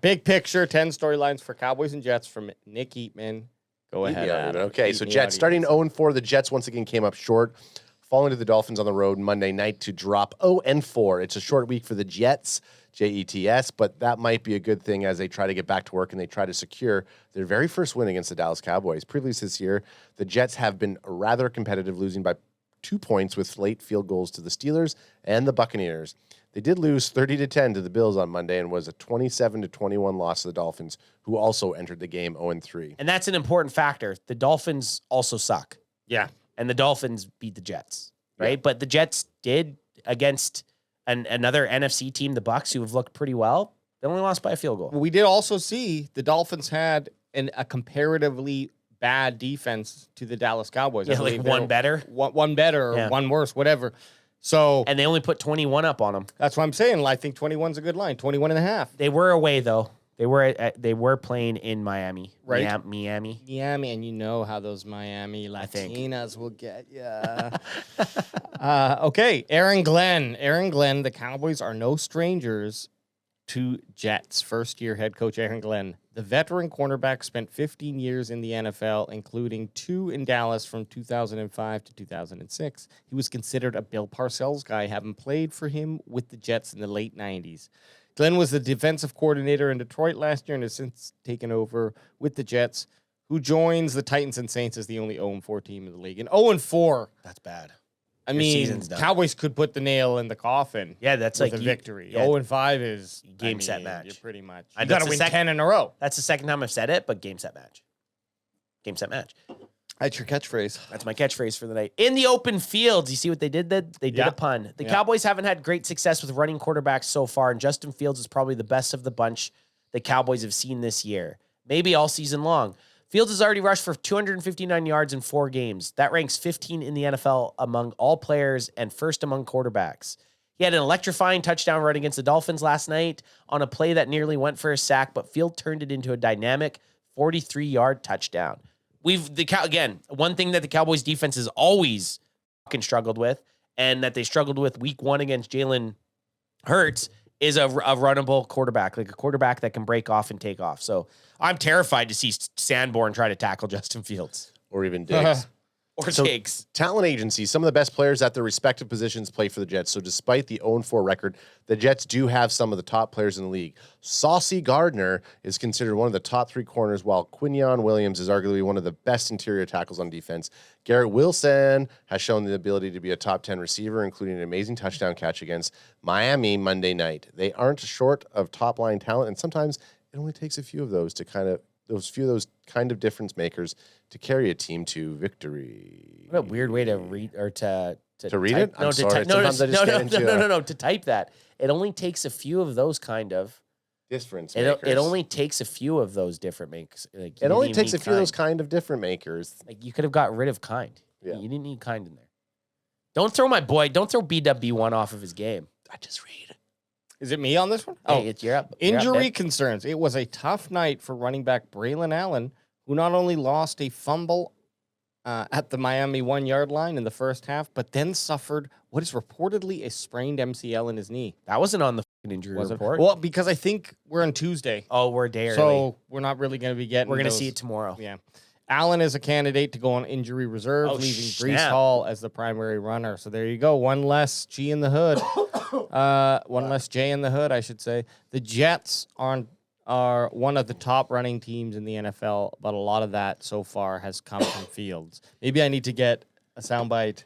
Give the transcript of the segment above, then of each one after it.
big picture, 10 storylines for Cowboys and Jets from Nick Eatman. Go ahead, Adam. Okay, so Jets starting 0-4. The Jets once again came up short, falling to the Dolphins on the road Monday night to drop 0-4. It's a short week for the Jets, Jets, but that might be a good thing as they try to get back to work and they try to secure their very first win against the Dallas Cowboys. Previously this year, the Jets have been rather competitive, losing by 2 points with late field goals to the Steelers and the Buccaneers. They did lose 30-10 to the Bills on Monday and was a 27-21 loss to the Dolphins, who also entered the game 0-3. And that's an important factor. The Dolphins also suck. Yeah. And the Dolphins beat the Jets, right? Yeah. But the Jets did against another NFC team, the Bucs, who have looked pretty well. They only lost by a field goal. We did also see the Dolphins had a comparatively bad defense to the Dallas Cowboys. Yeah, like one better. One better or Yeah. one worse, whatever. So And they only put 21 up on them. that's what I'm saying. I think 21's a good line. 21 and a half. They were away, though. They were playing in Miami. Right. Miami. Miami, and you know how those Miami think. Latinas will get you. Okay, Aaron Glenn. Aaron Glenn, the Cowboys are no strangers to Jets. First-year head coach Aaron Glenn. The veteran cornerback spent 15 years in the NFL, including 2 in Dallas from 2005 to 2006. He was considered a Bill Parcells guy, having played for him with the Jets in the late 90s. Glenn was the defensive coordinator in Detroit last year and has since taken over with the Jets, who joins the Titans and Saints as the only 0-4 team in the league. And 0-4, That's bad. I Your mean, season's done. Cowboys could put the nail in the coffin. Yeah, that's with like a you- victory. yeah. 0-5 is Game, set, match. You're pretty much. I- You got to that's the win sec- 10 in a row. That's the second time I've said it, but game, set, match. Game, set, match. That's your catchphrase. That's my catchphrase for the night. In the open fields, you see what they did? They did Yeah. a pun. The Yeah. Cowboys haven't had great success with running quarterbacks so far, and Justin Fields is probably the best of the bunch the Cowboys have seen this year, maybe all season long. Fields has already rushed for 259 yards in 4 games. That ranks 15 in the NFL among all players and first among quarterbacks. He had an electrifying touchdown run against the Dolphins last night on a play that nearly went for a sack, but Field turned it into a dynamic 43-yard touchdown. Again, one thing that the Cowboys defense has always fucking struggled with, and that they struggled with week 1 against Jalen Hurts, is a runnable quarterback, like a quarterback that can break off and take off. So I'm terrified to see Sanborn try to tackle Justin Fields Or even Diggs. or So- Diggs. Talent agencies, some of the best players at their respective positions play for the Jets. So despite the 0-4 record, the Jets do have some of the top players in the league. Saucy Gardner is considered one of the top 3 corners, while Quinyon Williams is arguably one of the best interior tackles on defense. Garrett Wilson has shown the ability to be a top 10 receiver, including an amazing touchdown catch against Miami Monday night. They aren't short of top-line talent, and sometimes it only takes a few of those to those kind of difference makers to carry a team to victory. What a weird way to read or to read type. it? I'm sorry. Sometimes I just get into no, to type that. It only takes a few of those kind of. difference It makers. only takes a few of those different makes. Like, you It didn't only even takes a need few of those kind of different makers. Like you could have got rid of kind. Yeah. You didn't need kind in there. Don't throw BW1 off of his game. I just read. Is it me on this one? Hey, you're up. You're up, Injury Nick. concerns. It was a tough night for running back Braylon Allen, who not only lost a fumble at the Miami 1-yard line in the first half, but then suffered what is reportedly a sprained MCL in his knee. That wasn't on the fucking injury Was it? report. Well, because I think we're on Tuesday, Oh, we're a day early. so we're not really going to be getting. We're going to those- see it tomorrow. Yeah. Allen is a candidate to go on injury reserve, Oh, leaving Brees snap. Hall as the primary runner. So there you go. One less G in the hood. One less J in the hood, I should say. The Jets are one of the top running teams in the NFL, but a lot of that so far has come from Fields. Maybe I need to get a soundbite.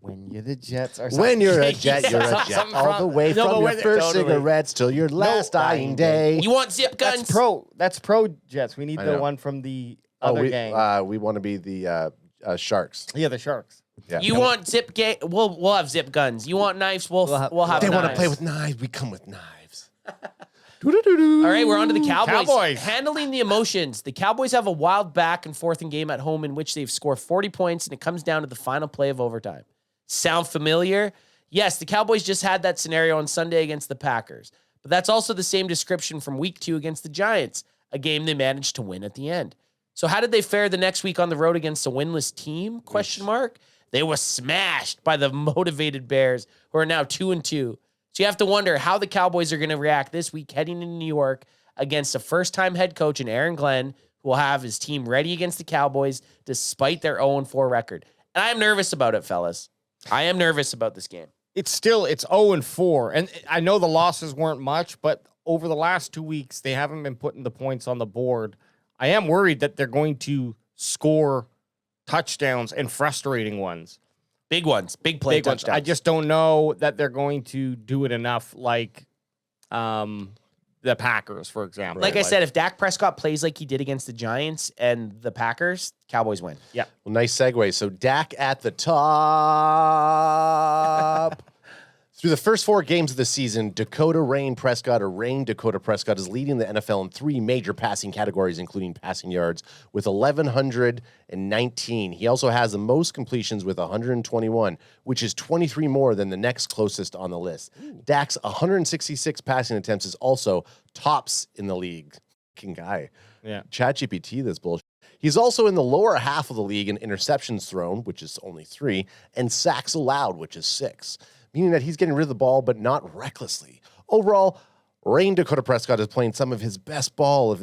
When you're the Jets or something. When you're a Jet, you're a Jet. Something All the way No, but from your wait, first totally. cigarettes till your last dying day. You want zip guns? That's pro Jets. We need I the know. one from the other we gang. we want to be the Sharks. Yeah, the Sharks. Yeah. You want zip ga- We'll have zip guns. You want knives? We'll have They want to knives. play with knives. We come with knives. All right, we're on to the Cowboys. Cowboys. Handling the emotions. The Cowboys have a wild back and forth in game at home in which they've scored 40 points, and it comes down to the final play of overtime. Sound familiar? Yes, the Cowboys just had that scenario on Sunday against the Packers. But that's also the same description from week 2 against the Giants, a game they managed to win at the end. So how did they fare the next week on the road against a winless team? Question mark. They were smashed by the motivated Bears, who are now 2-2. So you have to wonder how the Cowboys are going to react this week heading into New York against a first-time head coach in Aaron Glenn, who will have his team ready against the Cowboys despite their 0-4 record. And I'm nervous about it, fellas. I am nervous about this game. It's 0-4. And I know the losses weren't much, but over the last 2 weeks, they haven't been putting the points on the board. I am worried that they're going to score touchdowns and frustrating ones. Big ones, big play touchdowns. I just don't know that they're going to do it enough like the Packers, for example. Like I said, if Dak Prescott plays like he did against the Giants and the Packers, Cowboys win. Yeah. Well, nice segue. So Dak at the top. Through the first 4 games of the season, Dakota Rain Prescott, or Rain Dakota Prescott, is leading the NFL in 3 major passing categories, including passing yards, with 1,119. He also has the most completions with 121, which is 23 more than the next closest on the list. Dak's 166 passing attempts is also tops in the league. Fucking guy. Yeah. ChatGPT, this bullshit. He's also in the lower half of the league in interceptions thrown, which is only 3, and sacks allowed, which is 6. Meaning that he's getting rid of the ball, but not recklessly. Overall, Rain Dakota Prescott is playing some of his best ball of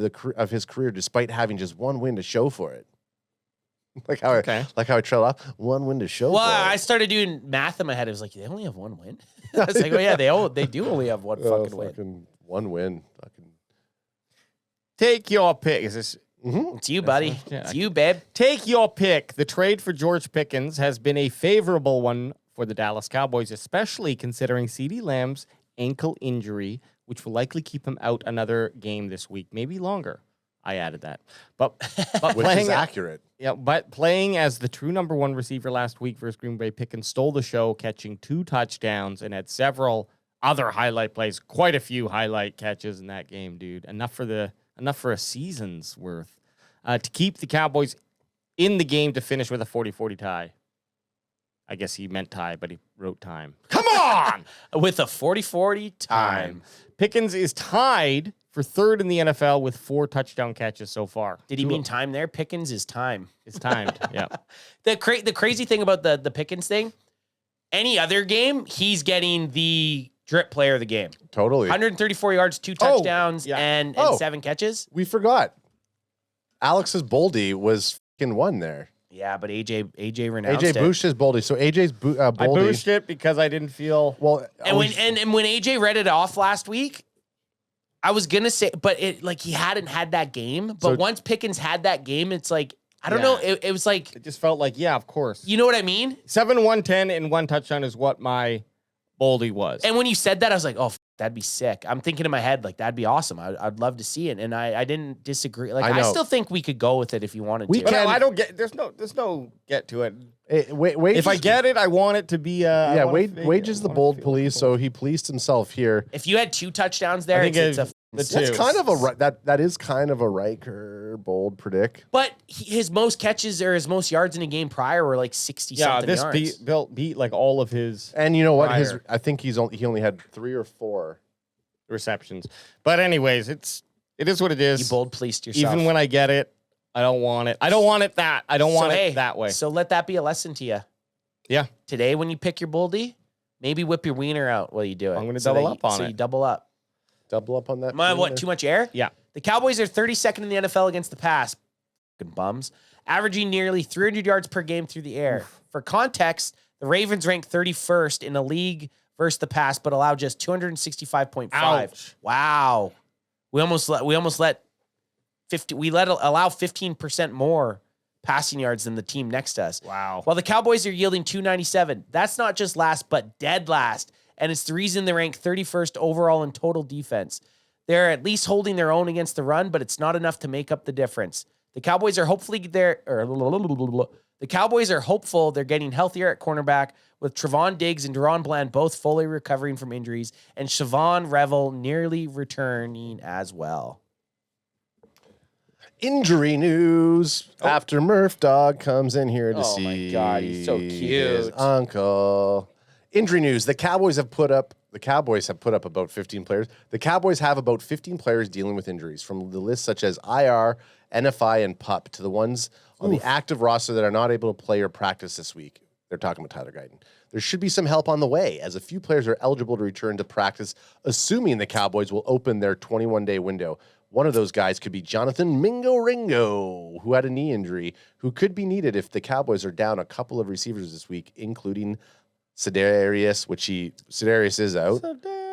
his career, despite having just 1 win to show for it. Like how I trail off 1 win to show. Well, for I it. started doing math in my head. I was like, they only have 1 win. I was like, oh yeah, they do only have one fucking win. 1 win. Fucking. Take your pick. Is this? It's you, buddy. It's you, babe. Take your pick. The trade for George Pickens has been a favorable one for the Dallas Cowboys, especially considering CeeDee Lamb's ankle injury, which will likely keep him out another game this week, maybe longer. I added that. But Which is accurate. Yeah, but playing as the true number 1 receiver last week versus Green Bay, Pickens stole the show, catching 2 touchdowns and had several other highlight plays, quite a few highlight catches in that game, dude. Enough for a season's worth to keep the Cowboys in the game to finish with a 40-40 tie. I guess he meant tie, but he wrote time. Come on! With a 40-40 time. Pickens is tied for 3rd in the NFL with 4 touchdown catches so far. Did he mean time there? Pickens is time. It's timed, yeah. The crazy thing about the Pickens thing, any other game, he's getting the drip player of the game. Totally. 134 yards, 2 touchdowns, yeah. and 7 catches. We forgot. Alex's Boldy was fucking 1 there. Yeah, but AJ renounced AJ boosted his Boldy. So AJ's Boldy. I boosted it because I didn't feel well. And when AJ read it off last week, I was gonna say, but it like he hadn't had that game. But So- once Pickens had that game, it's like I don't know. It was like it just felt like, yeah, of course. you know what I mean. 7-110 and 1 touchdown is what my Boldy was. And when you said that, I was like, oh, that'd be sick. I'm thinking in my head like that'd be awesome. I'd love to see it, and I didn't disagree. Like I I know. still think we could go with it if you wanted We to. But can- I don't get. There's no get to it. Wage If I get it, I want it to be. yeah, Wage is the bold police, so he policed himself here. If you had 2 touchdowns there, I think it's a the That's two. kind of a that is kind of a Riker bold predict. But his most catches or his most yards in a game prior were like 60 Yeah, something this yards. beat like all of his And you know what? Prior. I think he only had 3 or 4. receptions. But anyways, it is what it is. You bold policed yourself. Even when I get it, I don't want it. I don't want it that. I don't want it that way. So let that be a lesson to you. Yeah. Today, when you pick your boldy, maybe whip your wiener out while you do it. I'm gonna So double that up on So it. you double up. Double up on that. Am I what? Too much air? Yeah. The Cowboys are 32nd in the NFL against the pass. Fucking bums. Averaging nearly 300 yards per game through the air. For context, the Ravens rank 31st in the league versus the pass, but allow just 265.5. Ouch. Wow. We almost let 50. We allow 15% more passing yards than the team next to us. Wow. While the Cowboys are yielding 297. That's not just last, but dead last. And it's the reason they rank 31st overall in total defense. They're at least holding their own against the run, but it's not enough to make up the difference. The Cowboys are hopeful they're getting healthier at cornerback with Trevon Diggs and Deron Bland both fully recovering from injuries and Siobhan Revel nearly returning as well. Injury news after Murph Dog comes in here to Oh see my God, he's so his cute. uncle. Injury news. The Cowboys have put up about 15 players. The Cowboys have about 15 players dealing with injuries, from the list such as IR, NFI, and PUP to the ones on the active roster that are not able to play or practice this week. They're talking about Tyler Guyton. There should be some help on the way, as a few players are eligible to return to practice, assuming the Cowboys will open their 21-day window, One of those guys could be Jonathan Mingo Ringo, who had a knee injury, who could be needed if the Cowboys are down a couple of receivers this week, including Sedarius, Sedarius is out.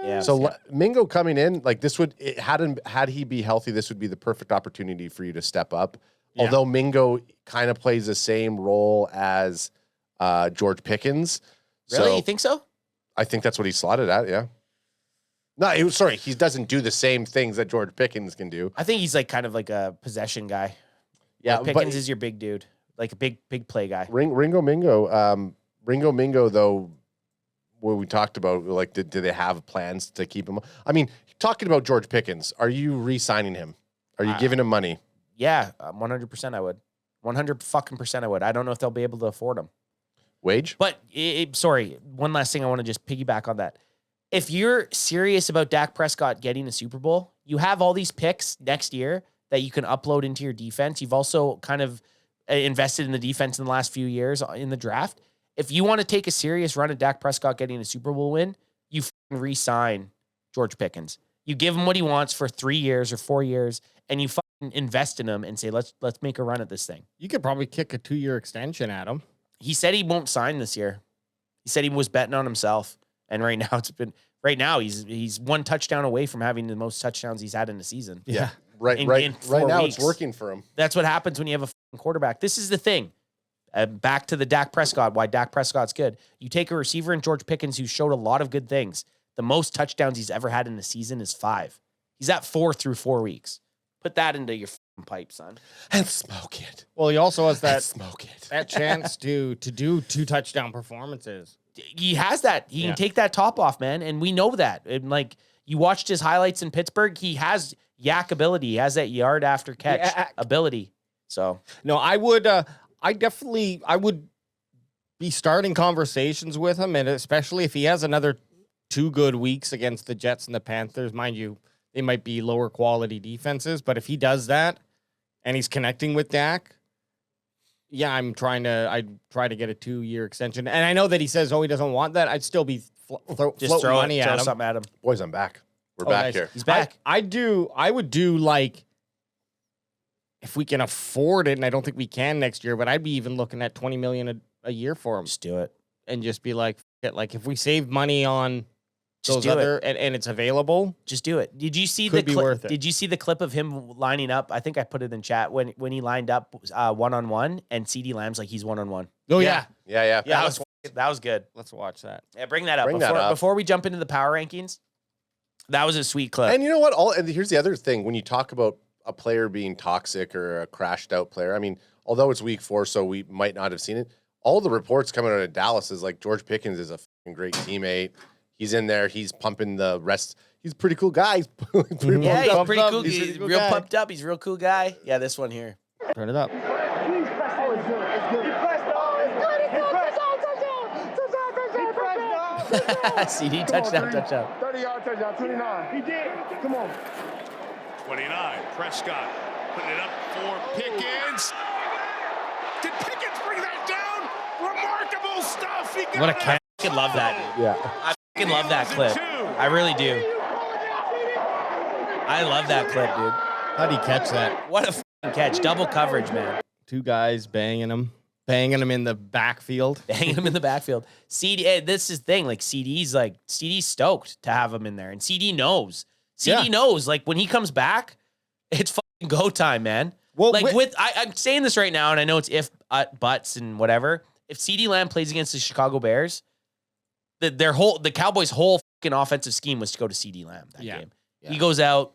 Yeah. So Mingo coming in, like this would had he be healthy, this would be the perfect opportunity for you to step up. Yeah. Although Mingo kind of plays the same role as George Pickens. Really? So You think so? I think that's what he's slotted at, yeah. No, he doesn't do the same things that George Pickens can do. I think he's like kind of like a possession guy. Yeah, Like Pickens is your big dude, like a big play guy. Ringo Mingo, though, what we talked about, like, do they have plans to keep him? I mean, talking about George Pickens, are you re-signing him? Are you giving him money? Yeah, 100% I would. 100% I would. I don't know if they'll be able to afford him. Wage? But sorry, one last thing I want to just piggyback on that. If you're serious about Dak Prescott getting a Super Bowl, you have all these picks next year that you can upload into your defense. You've also kind of invested in the defense in the last few years in the draft. If you want to take a serious run at Dak Prescott getting a Super Bowl win, you re-sign George Pickens. You give him what he wants for 3 years or 4 years, and you invest in him and say, let's make a run at this thing. You could probably kick a 2-year extension at him. He said he won't sign this year. He said he was betting on himself. And right now he's one touchdown away from having the most touchdowns he's had in the season. Yeah. Right in now weeks. it's working for him. That's what happens when you have a quarterback. This is the thing. Back to the Dak Prescott, why Dak Prescott's good. You take a receiver in George Pickens who showed a lot of good things. The most touchdowns he's ever had in a season is 5. He's at 4 through 4 weeks. Put that into your pipe, son. And smoke it. Well, he also has that Smoke it. that chance to do 2 touchdown performances. He has that. He can take that top off, man. And we know that. And like you watched his highlights in Pittsburgh, he has yak ability. He has that yard after catch ability. So no, I would be starting conversations with him, and especially if he has another 2 good weeks against the Jets and the Panthers. Mind you, they might be lower quality defenses, but if he does that and he's connecting with Dak, yeah, I'd try to get a 2-year extension. And I know that he says, he doesn't want that. I'd still be just throw money at him. something at him. Boys, I'm back. We're back nice. here. He's back. I would do like, if we can afford it, and I don't think we can next year, but I'd be even looking at $20 million a year for him. Just do it. And just be like, like if we save money on Just those do other and it's available, Just do it. Did you see Could be the worth clip? it. Did you see the clip of him lining up? I think I put it in chat when he lined up 1-on-1 and CD Lamb's like he's 1-on-1. oh yeah. Yeah. That was good. Let's watch that. Yeah, bring that up Bring that up. before we jump into the power rankings. That was a sweet clip. And you know what? And here's the other thing. When you talk about a player being toxic or a crashed out player, I mean, although it's week 4, so we might not have seen it, all the reports coming out of Dallas is like George Pickens is a fucking great teammate. He's in there. He's pumping the rest. He's a pretty cool guy. He's pretty yeah, he's pumped up. pretty cool. He's a He's cool real guy. pumped up. He's a real cool guy. Yeah, this one here. Turn it up. CD touchdown. 30-yard touchdown, 29. He did. Come on. 29. Prescott putting it up for Pickens. Did Pickens bring that down? Remarkable stuff. He got What a it. catch. I fucking love that, dude. Yeah. I fucking love that clip. I really do. I love that clip, dude. How'd he catch that? What a fucking catch. Double coverage, man. 2 guys banging him in the backfield. Banging him in the backfield. CD, this is the thing. Like CD's stoked to have him in there, and CD knows. CD knows. Like when he comes back, it's fucking go time, man. Well, like I'm saying this right now, and I know it's if buts and whatever. If CD Lamb plays against the Chicago Bears, the Cowboys' whole fucking offensive scheme was to go to CD Lamb that game. Yeah. He goes out.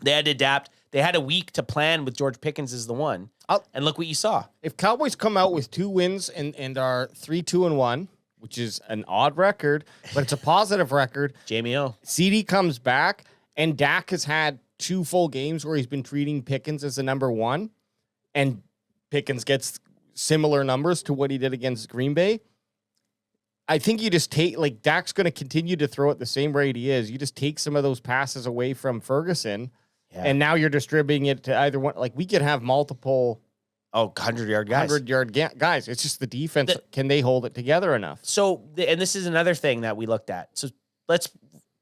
They had to adapt. They had a week to plan with George Pickens as the one. And look what you saw. If Cowboys come out with 2 wins and are 3-2-1, which is an odd record, but it's a positive record. Jamie O. CD comes back, and Dak has had 2 full games where he's been treating Pickens as the number 1, and Pickens gets similar numbers to what he did against Green Bay. I think you just take, like, Dak's going to continue to throw at the same rate he is. You just take some of those passes away from Ferguson, and now you're distributing it to either one. Like, we could have multiple 100-yard guys. 100-yard guys. It's just the defense. Can they hold it together enough? So, and this is another thing that we looked at. So let's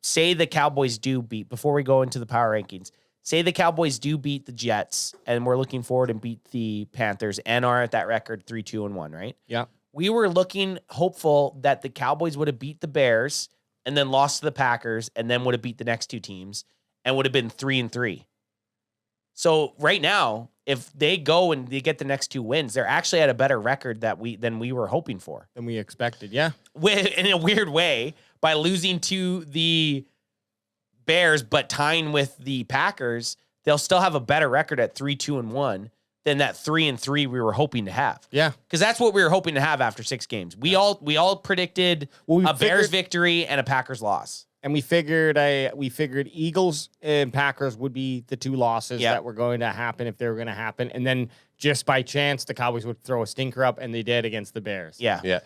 say the Cowboys do beat, before we go into the power rankings, Say the Cowboys do beat the Jets, and we're looking forward and beat the Panthers and are at that record 3-2-1, right? Yeah. We were looking hopeful that the Cowboys would have beat the Bears and then lost to the Packers and then would have beat the next two teams and would have been 3-3. So right now, if they go and they get the next two wins, they're actually at a better record than we were hoping for. Than we expected, yeah. In a weird way, by losing to the Bears but tying with the Packers, they'll still have a better record at 3-2-1 than that 3-3 we were hoping to have. Yeah. Because that's what we were hoping to have after 6 games. We all predicted a Bears victory and a Packers loss. And we figured Eagles and Packers would be the two losses that were going to happen if they were going to happen. And then just by chance, the Cowboys would throw a stinker up, and they did against the Bears. Yeah. Yeah.